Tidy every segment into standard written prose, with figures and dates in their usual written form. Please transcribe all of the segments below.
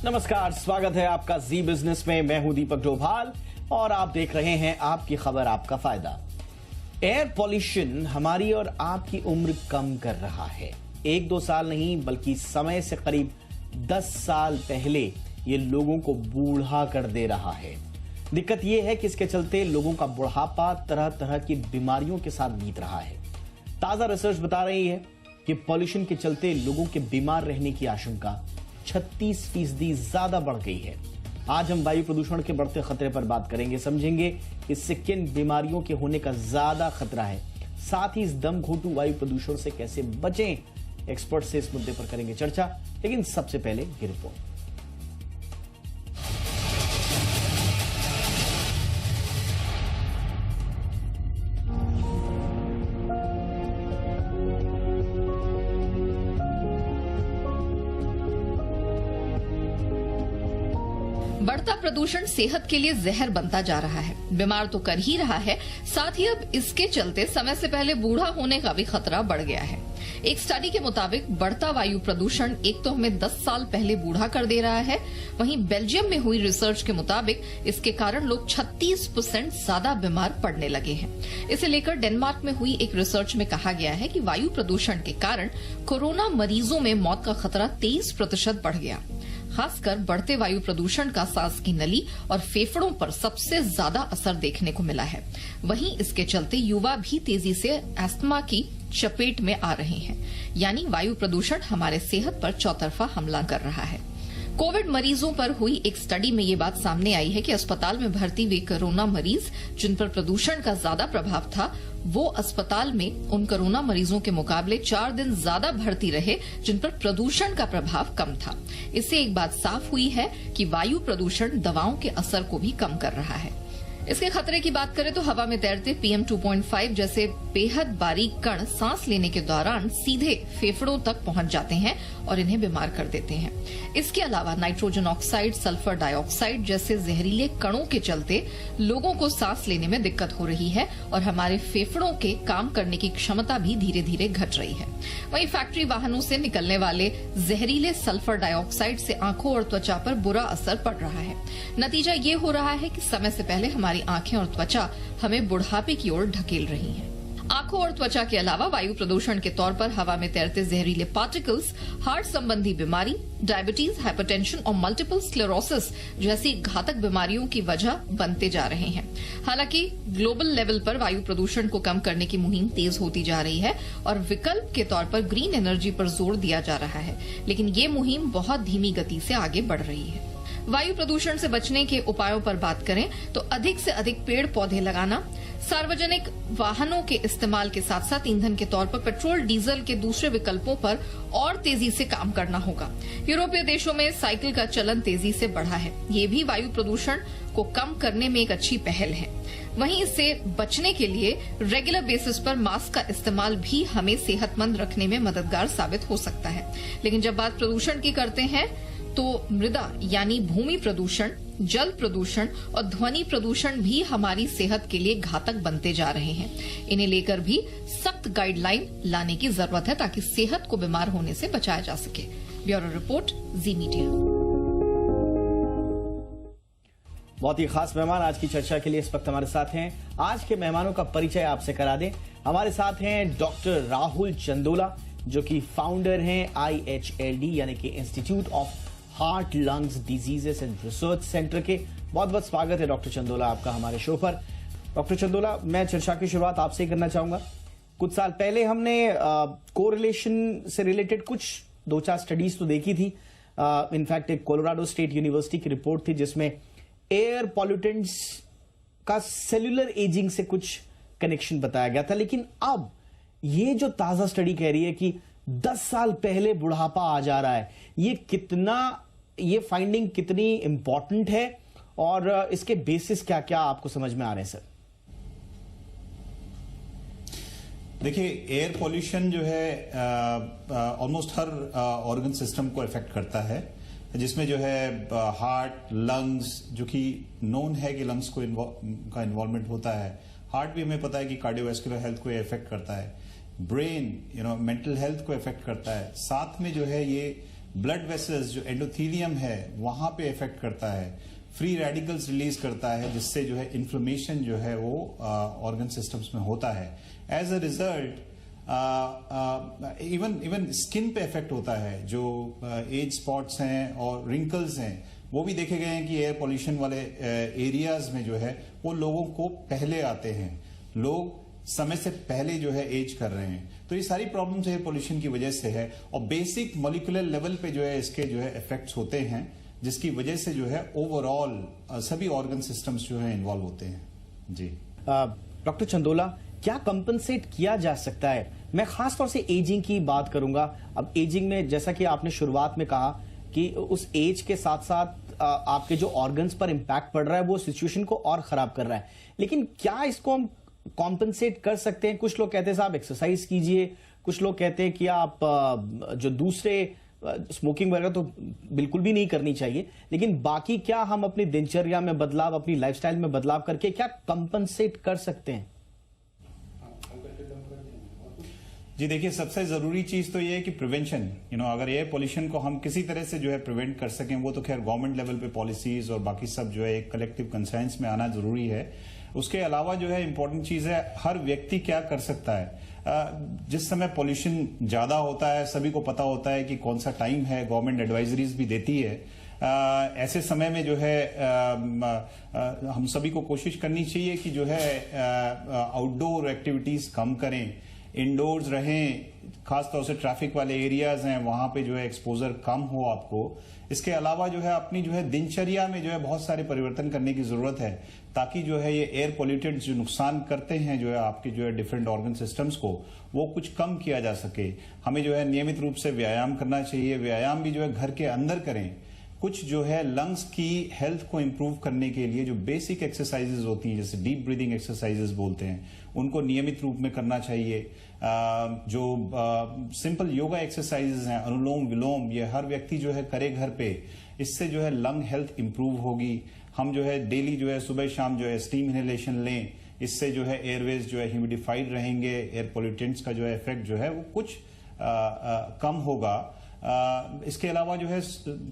नमस्कार, स्वागत है आपका जी बिजनेस में। मैं हूं दीपक डोभाल और आप देख रहे हैं आपकी खबर आपका फायदा। एयर पॉल्यूशन हमारी और आपकी उम्र कम कर रहा है। 1-2 साल नहीं बल्कि समय से करीब 10 साल पहले ये लोगों को बूढ़ा कर दे रहा है। दिक्कत यह है कि इसके चलते लोगों का बुढ़ापा तरह तरह की बीमारियों के साथ बीत रहा है। ताजा रिसर्च बता रही है कि पॉल्यूशन के चलते लोगों के बीमार रहने की आशंका 36% ज्यादा बढ़ गई है। आज हम वायु प्रदूषण के बढ़ते खतरे पर बात करेंगे, समझेंगे इससे किन बीमारियों के होने का ज्यादा खतरा है, साथ ही इस दम घोटू वायु प्रदूषण से कैसे बचें। एक्सपर्ट से इस मुद्दे पर करेंगे चर्चा, लेकिन सबसे पहले ये रिपोर्ट। बढ़ता प्रदूषण सेहत के लिए जहर बनता जा रहा है। बीमार तो कर ही रहा है, साथ ही अब इसके चलते समय से पहले बूढ़ा होने का भी खतरा बढ़ गया है। एक स्टडी के मुताबिक बढ़ता वायु प्रदूषण एक तो हमें 10 साल पहले बूढ़ा कर दे रहा है, वहीं बेल्जियम में हुई रिसर्च के मुताबिक इसके कारण लोग 36% ज्यादा बीमार पड़ने लगे हैं। इसे लेकर डेनमार्क में हुई एक रिसर्च में कहा गया है कि वायु प्रदूषण के कारण कोरोना मरीजों में मौत का खतरा 23% बढ़ गया। खासकर बढ़ते वायु प्रदूषण का सांस की नली और फेफड़ों पर सबसे ज्यादा असर देखने को मिला है। वहीं इसके चलते युवा भी तेजी से अस्थमा की चपेट में आ रहे हैं, यानी वायु प्रदूषण हमारे सेहत पर चौतरफा हमला कर रहा है। कोविड मरीजों पर हुई एक स्टडी में ये बात सामने आई है कि अस्पताल में भर्ती हुए कोरोना मरीज जिन पर प्रदूषण का ज्यादा प्रभाव था, वो अस्पताल में उन कोरोना मरीजों के मुकाबले 4 दिन ज्यादा भर्ती रहे जिन पर प्रदूषण का प्रभाव कम था। इससे एक बात साफ हुई है कि वायु प्रदूषण दवाओं के असर को भी कम कर रहा है। इसके खतरे की बात करें तो हवा में तैरते PM 2.5 जैसे बेहद बारीक कण सांस लेने के दौरान सीधे फेफड़ों तक पहुंच जाते हैं और इन्हें बीमार कर देते हैं। इसके अलावा नाइट्रोजन ऑक्साइड, सल्फर डाइऑक्साइड जैसे जहरीले कणों के चलते लोगों को सांस लेने में दिक्कत हो रही है और हमारे फेफड़ों के काम करने की क्षमता भी धीरे धीरे घट रही है। वहीं फैक्ट्री वाहनों से निकलने वाले जहरीले सल्फर डाइऑक्साइड से आंखों और त्वचा पर बुरा असर पड़ रहा है। नतीजा ये हो रहा है कि समय से पहले हमारी आंखें और त्वचा हमें बुढ़ापे की ओर ढकेल रही हैं। आंखों और त्वचा के अलावा वायु प्रदूषण के तौर पर हवा में तैरते जहरीले पार्टिकल्स हार्ट संबंधी बीमारी, डायबिटीज, हाइपरटेंशन और मल्टीपल स्क्लेरोसिस जैसी घातक बीमारियों की वजह बनते जा रहे हैं। हालांकि ग्लोबल लेवल पर वायु प्रदूषण को कम करने की मुहिम तेज होती जा रही है और विकल्प के तौर पर ग्रीन एनर्जी पर जोर दिया जा रहा है, लेकिन ये मुहिम बहुत धीमी गति से आगे बढ़ रही है। वायु प्रदूषण से बचने के उपायों पर बात करें तो अधिक से अधिक पेड़ पौधे लगाना, सार्वजनिक वाहनों के इस्तेमाल के साथ साथ ईंधन के तौर पर पेट्रोल डीजल के दूसरे विकल्पों पर और तेजी से काम करना होगा। यूरोपीय देशों में साइकिल का चलन तेजी से बढ़ा है, ये भी वायु प्रदूषण को कम करने में एक अच्छी पहल है। वहीं इससे बचने के लिए रेगुलर बेसिस पर मास्क का इस्तेमाल भी हमें सेहतमंद रखने में मददगार साबित हो सकता है। लेकिन जब बात प्रदूषण की करते हैं तो मृदा यानी भूमि प्रदूषण, जल प्रदूषण और ध्वनि प्रदूषण भी हमारी सेहत के लिए घातक बनते जा रहे हैं। इन्हें लेकर भी सख्त गाइडलाइन लाने की जरूरत है ताकि सेहत को बीमार होने से बचाया जा सके। ब्यूरो रिपोर्ट, जी मीडिया। बहुत ही खास मेहमान आज की चर्चा के लिए इस वक्त हमारे साथ हैं। आज के मेहमानों का परिचय आपसे करा दें। हमारे साथ हैं डॉक्टर राहुल चंदोला, जो कि फाउंडर हैं IHLD यानी कि institute of heart lungs diseases and research centre के। बहुत बहुत स्वागत है डॉक्टर चंदोला आपका हमारे शो पर। डॉक्टर चंदोला, मैं चर्चा की शुरुआत आपसे ही करना चाहूंगा। कुछ साल पहले हमने कोरिलेशन से रिलेटेड कुछ 2-4 स्टडीज तो देखी थी। इनफैक्ट एक कोलोराडो स्टेट यूनिवर्सिटी की रिपोर्ट थी जिसमें एयर पॉल्यूटेंट्स का सेल्यूलर एजिंग से कुछ कनेक्शन बताया गया था। लेकिन अब ये जो ताजा स्टडी कह रही है कि 10 साल पहले बुढ़ापा आ जा रहा है, ये फाइंडिंग कितनी इंपॉर्टेंट है और इसके बेसिस क्या क्या आपको समझ में आ रहे हैं सर? देखिए, एयर पॉल्यूशन जो है ऑलमोस्ट हर ऑर्गन सिस्टम को इफेक्ट करता है, जिसमें जो है हार्ट, लंग्स, जो कि नोन है कि लंग्स को का इन्वॉल्वमेंट होता है। हार्ट भी हमें पता है कि कार्डियोवैस्कुलर हेल्थ को इफेक्ट करता है। ब्रेन मेंटल हेल्थ को इफेक्ट करता है। साथ में जो है ये ब्लड वेसल्स जो एंडोथीलियम है वहां पे इफेक्ट करता है, फ्री रेडिकल्स रिलीज करता है, जिससे जो है इन्फ्लेमेशन जो है वो ऑर्गन सिस्टम्स में होता है। As a result even skin पे इफेक्ट होता है, जो एज स्पॉट्स हैं और रिंकल्स हैं वो भी देखे गए हैं कि एयर पोल्यूशन वाले एरियाज में जो है वो लोगों को पहले आते हैं, लोग समय से पहले जो है एज कर रहे हैं। तो ये सारी प्रॉब्लम्स एयर पोल्यूशन की वजह से है और बेसिक मॉलिक्यूलर लेवल पे जो है इसके जो है इफेक्ट्स होते हैं, जिसकी वजह से जो है ओवरऑल सभी ऑर्गन सिस्टम्स जो है इन्वॉल्व होते हैं। जी डॉक्टर चंदोला, क्या कंपनसेट किया जा सकता है? मैं खासतौर से एजिंग की बात करूंगा। अब एजिंग में जैसा कि आपने शुरुआत में कहा कि उस एज के साथ साथ आपके जो ऑर्गन्स पर इंपैक्ट पड़ रहा है वो सिचुएशन को और खराब कर रहा है, लेकिन क्या इसको हम कॉम्पनसेट कर सकते हैं? कुछ लोग कहते हैं साहब एक्सरसाइज कीजिए, कुछ लोग कहते हैं कि आप जो दूसरे स्मोकिंग वगैरह तो बिल्कुल भी नहीं करनी चाहिए, लेकिन बाकी क्या हम अपनी दिनचर्या में बदलाव, अपनी लाइफस्टाइल में बदलाव करके क्या कंपनसेट कर सकते हैं? जी देखिए, सबसे जरूरी चीज तो ये है कि प्रिवेंशन, अगर एयर पोल्यूशन को हम किसी तरह से जो है प्रिवेंट कर सकें, वो तो खैर गवर्नमेंट लेवल पे पॉलिसीज और बाकी सब जो है एक कलेक्टिव कंसेंस में आना जरूरी है। उसके अलावा जो है इंपॉर्टेंट चीज है हर व्यक्ति क्या कर सकता है। जिस समय पोल्यूशन ज्यादा होता है, सभी को पता होता है कि कौन सा टाइम है, गवर्नमेंट एडवाइजरीज भी देती है। ऐसे समय में जो है हम सभी को कोशिश करनी चाहिए कि जो है आउटडोर एक्टिविटीज कम करें, इंडोर्स रहें, खासतौर से ट्रैफिक वाले एरियाज हैं वहां पे जो है एक्सपोजर कम हो आपको। इसके अलावा जो है अपनी जो है दिनचर्या में जो है बहुत सारे परिवर्तन करने की जरूरत है, ताकि जो है ये एयर पोल्यूटेंट्स जो नुकसान करते हैं जो है आपके जो है डिफरेंट ऑर्गन सिस्टम्स को, वो कुछ कम किया जा सके। हमें जो है नियमित रूप से व्यायाम करना चाहिए। व्यायाम भी जो है घर के अंदर करें। कुछ जो है लंग्स की हेल्थ को इंप्रूव करने के लिए जो बेसिक एक्सरसाइजेज होती हैं, जैसे डीप ब्रीदिंग एक्सरसाइजेज बोलते हैं, उनको नियमित रूप में करना चाहिए। जो सिंपल योगा एक्सरसाइजेज हैं, अनुलोम विलोम, ये हर व्यक्ति जो है करे घर पे। इससे जो है लंग हेल्थ इंप्रूव होगी। हम जो है डेली जो है सुबह शाम जो है स्टीम इनहेलेशन लें, इससे जो है एयरवेज जो है ह्यूमिडिफाइड रहेंगे, एयर पोल्यूटेंट्स का जो है इफेक्ट जो है वो कुछ कम होगा। इसके अलावा जो है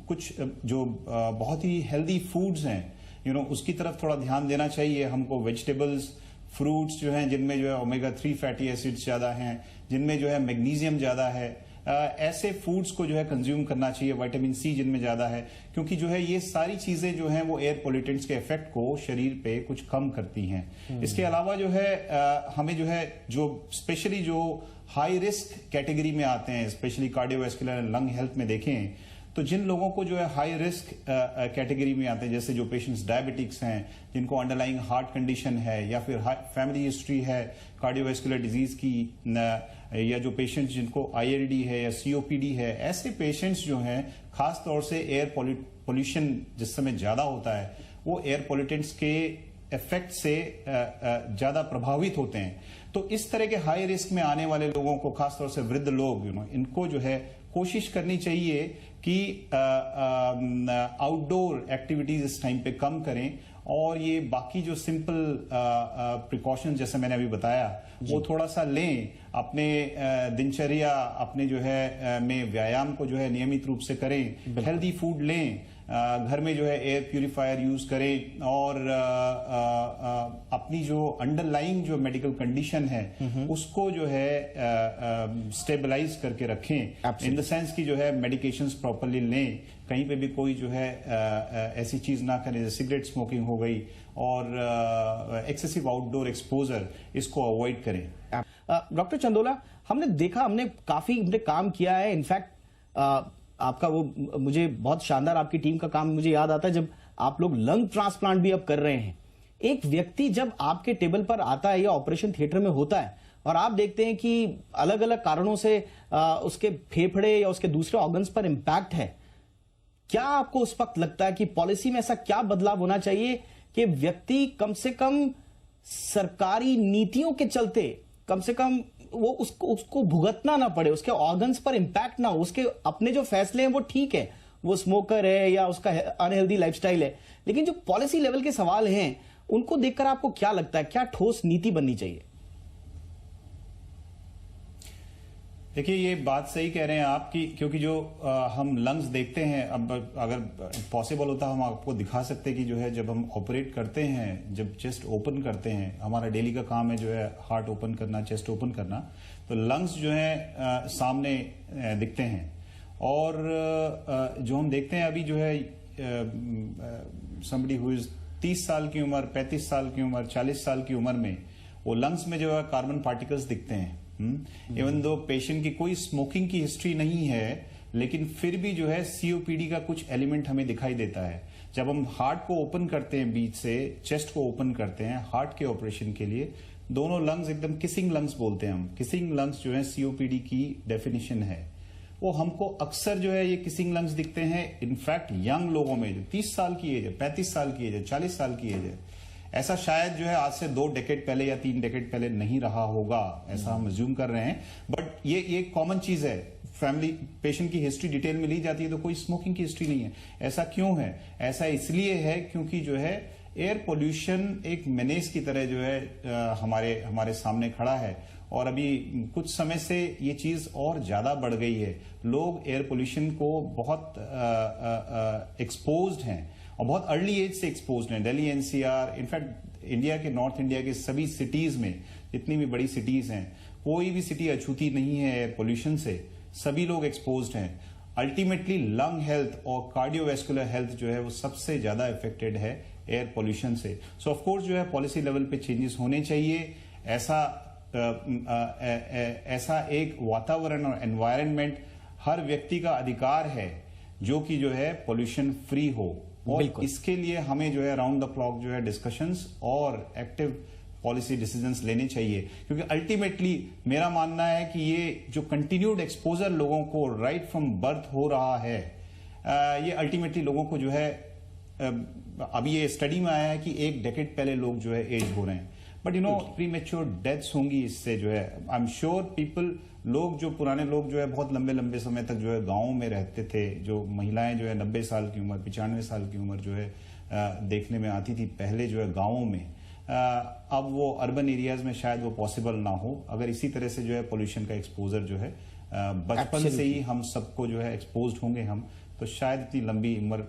कुछ जो बहुत ही हेल्दी फूड्स हैं, उसकी तरफ थोड़ा ध्यान देना चाहिए हमको। वेजिटेबल्स, फ्रूट्स जो हैं जिनमें जो है ओमेगा 3 फैटी एसिड्स ज्यादा हैं, जिनमें जो है मैग्नीशियम ज्यादा है, ऐसे फूड्स को जो है कंज्यूम करना चाहिए। विटामिन सी जिनमें ज्यादा है, क्योंकि जो है ये सारी चीजें जो हैं वो एयर पोल्यूटेंट्स के इफेक्ट को शरीर पे कुछ कम करती हैं। इसके अलावा जो है हमें जो है जो स्पेशली जो हाई रिस्क कैटेगरी में आते हैं, specially cardiovascular and lung health में देखें तो जिन लोगों को जो है हाई रिस्क कैटेगरी में आते हैं, जैसे जो पेशेंट्स डायबिटिक्स हैं, जिनको अंडरलाइंग हार्ट कंडीशन है, या फिर फैमिली हिस्ट्री है कार्डियोवैस्कुलर डिजीज की, या जो पेशेंट्स जिनको आईएलडी है या सीओपीडी है, ऐसे पेशेंट्स जो हैं खास तौर से एयर पोल्यूशन जिस समय ज्यादा होता है वो एयर पोल्यूटेंट्स के इफेक्ट से ज्यादा प्रभावित होते हैं। तो इस तरह के हाई रिस्क में आने वाले लोगों को, खासतौर से वृद्ध लोग, इनको जो है कोशिश करनी चाहिए कि आउटडोर एक्टिविटीज इस टाइम पे कम करें, और ये बाकी जो सिंपल प्रिकॉशंस जैसे मैंने अभी बताया वो थोड़ा सा लें। अपने दिनचर्या अपने जो है में व्यायाम को जो है नियमित रूप से करें, हेल्दी फूड लें, घर में जो है एयर प्यूरिफायर यूज करें, और अपनी जो अंडरलाइंग जो मेडिकल कंडीशन है उसको जो है स्टेबलाइज करके रखें, इन द सेंस की जो है मेडिकेशंस प्रॉपरली लें, कहीं पे भी कोई जो है ऐसी चीज ना करें जैसे सिगरेट स्मोकिंग हो गई, और एक्सेसिव आउटडोर एक्सपोजर, इसको अवॉइड करें। डॉक्टर चंदोला, हमने काफी काम किया है। इनफैक्ट आपका वो मुझे बहुत शानदार आपकी टीम का काम मुझे याद आता है जब आप लोग लंग ट्रांसप्लांट भी अब कर रहे हैं। एक व्यक्ति जब आपके टेबल पर आता है या ऑपरेशन थिएटर में होता है और आप देखते हैं कि अलग अलग कारणों से उसके फेफड़े या उसके दूसरे ऑर्गन्स पर इंपैक्ट है, क्या आपको उस वक्त लगता है कि पॉलिसी में ऐसा क्या बदलाव होना चाहिए कि व्यक्ति कम से कम सरकारी नीतियों के चलते कम से कम वो उसको भुगतना ना पड़े, उसके ऑर्गन्स पर इंपैक्ट ना हो, उसके अपने जो फैसले हैं वो ठीक है, वो स्मोकर है या उसका अनहेल्दी लाइफस्टाइल है, लेकिन जो पॉलिसी लेवल के सवाल हैं उनको देखकर आपको क्या लगता है, क्या ठोस नीति बननी चाहिए? देखिए, ये बात सही कह रहे हैं आप कि क्योंकि जो हम लंग्स देखते हैं, अब अगर पॉसिबल होता हम आपको दिखा सकते कि जो है जब हम ऑपरेट करते हैं, जब चेस्ट ओपन करते हैं, हमारा डेली का काम है जो है हार्ट ओपन करना, चेस्ट ओपन करना, तो लंग्स जो है सामने दिखते हैं। और जो हम देखते हैं अभी जो है समबडी हु इज 30 साल की उम्र, 35 साल की उम्र, 40 साल की उम्र में वो लंग्स में जो है कार्बन पार्टिकल्स दिखते हैं। इवन दो पेशेंट की कोई स्मोकिंग की हिस्ट्री नहीं है, लेकिन फिर भी जो है सीओपीडी का कुछ एलिमेंट हमें दिखाई देता है। जब हम हार्ट को ओपन करते हैं, बीच से चेस्ट को ओपन करते हैं हार्ट के ऑपरेशन के लिए, दोनों लंग्स एकदम किसिंग लंग्स बोलते हैं हम। किसिंग लंग्स जो है सीओपीडी की डेफिनेशन है। वो हमको अक्सर जो है ये किसिंग लंग्स दिखते हैं इनफैक्ट यंग लोगों में, जो 30 साल की एज है, 35 साल की एज है, 40 साल की एज है। ऐसा शायद जो है आज से 2 डेकेड पहले या 3 डेकेड पहले नहीं रहा होगा, ऐसा हम अज्यूम कर रहे हैं। बट ये कॉमन चीज है। फैमिली पेशेंट की हिस्ट्री डिटेल में ली जाती है तो कोई स्मोकिंग की हिस्ट्री नहीं है। ऐसा क्यों है? ऐसा इसलिए है क्योंकि जो है एयर पोल्यूशन एक मेनेस की तरह जो है हमारे सामने खड़ा है। और अभी कुछ समय से ये चीज और ज्यादा बढ़ गई है। लोग एयर पोल्यूशन को बहुत एक्सपोज्ड हैं और बहुत अर्ली एज से एक्सपोज्ड हैं। दिल्ली एनसीआर, इनफैक्ट इंडिया के, नॉर्थ इंडिया के सभी सिटीज में, जितनी भी बड़ी सिटीज हैं, कोई भी सिटी अछूती नहीं है एयर पोल्यूशन से। सभी लोग एक्सपोज्ड हैं। अल्टीमेटली लंग हेल्थ और कार्डियोवैस्कुलर हेल्थ जो है वो सबसे ज्यादा इफेक्टेड है एयर पोल्यूशन से। सो ऑफ कोर्स जो है पॉलिसी लेवल पे चेंजेस होने चाहिए। ऐसा एक वातावरण और एनवायरनमेंट हर व्यक्ति का अधिकार है जो कि जो है पोल्यूशन फ्री हो। और इसके लिए हमें जो है राउंड द क्लॉक जो है डिस्कशंस और एक्टिव पॉलिसी डिसीजंस लेने चाहिए। क्योंकि अल्टीमेटली मेरा मानना है कि ये जो कंटिन्यूड एक्सपोजर लोगों को राइट फ्रॉम बर्थ हो रहा है, ये अल्टीमेटली लोगों को जो है, अभी ये स्टडी में आया है कि 1 डेकेड पहले लोग जो है एज हो रहे हैं। बट प्री मेच्योर डेथ्स होंगी इससे जो है। आई एम श्योर लोग जो पुराने लोग जो है बहुत लंबे लंबे समय तक जो है गाँव में रहते थे। जो महिलाएं जो है 90 साल की उम्र, 95 साल की उम्र जो है देखने में आती थी पहले जो है गाँवों में। अब वो अर्बन एरियाज में शायद वो पॉसिबल ना हो। अगर इसी तरह से जो है पोल्यूशन का एक्सपोजर जो है बचपन से ही हम सबको जो है एक्सपोज्ड होंगे हम, तो शायद इतनी लंबी उम्र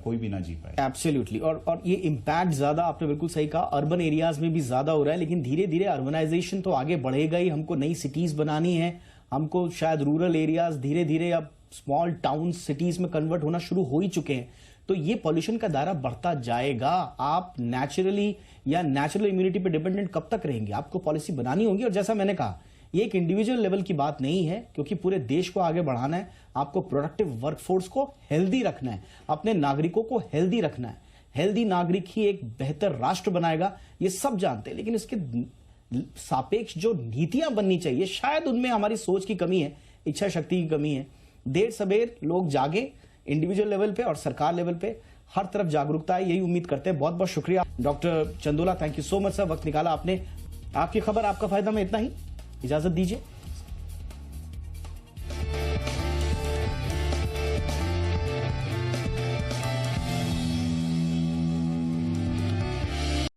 कोई भी ना जी पाए। एब्सोल्युटली। और ये इम्पैक्ट ज्यादा, आपने बिल्कुल सही कहा, अर्बन एरियाज में भी ज्यादा हो रहा है। लेकिन धीरे धीरे अर्बनाइजेशन तो आगे बढ़ेगा ही। हमको नई सिटीज बनानी है, हमको शायद रूरल एरियाज धीरे धीरे अब स्मॉल टाउन सिटीज में कन्वर्ट होना शुरू हो ही चुके हैं। तो ये पॉल्यूशन का दायरा बढ़ता जाएगा। आप नेचुरली या नेचुरल इम्यूनिटी पे डिपेंडेंट कब तक रहेंगे? आपको पॉलिसी बनानी होगी। और जैसा मैंने कहा, ये एक इंडिविजुअल लेवल की बात नहीं है, क्योंकि पूरे देश को आगे बढ़ाना है। आपको प्रोडक्टिव वर्कफोर्स को हेल्दी रखना है, अपने नागरिकों को हेल्दी रखना है। हेल्दी नागरिक ही एक बेहतर राष्ट्र बनाएगा, ये सब जानते हैं। लेकिन इसके सापेक्ष जो नीतियां बननी चाहिए, शायद उनमें हमारी सोच की कमी है, इच्छा शक्ति की कमी है। देर सबेर लोग जागे, इंडिविजुअल लेवल पे और सरकार लेवल पे हर तरफ जागरूकता है, यही उम्मीद करते हैं। बहुत बहुत शुक्रिया doctor Chandola, thank you so much sir, वक्त निकाला आपने। आपकी खबर, आपका फायदा में इतना ही, इजाजत दीजिए।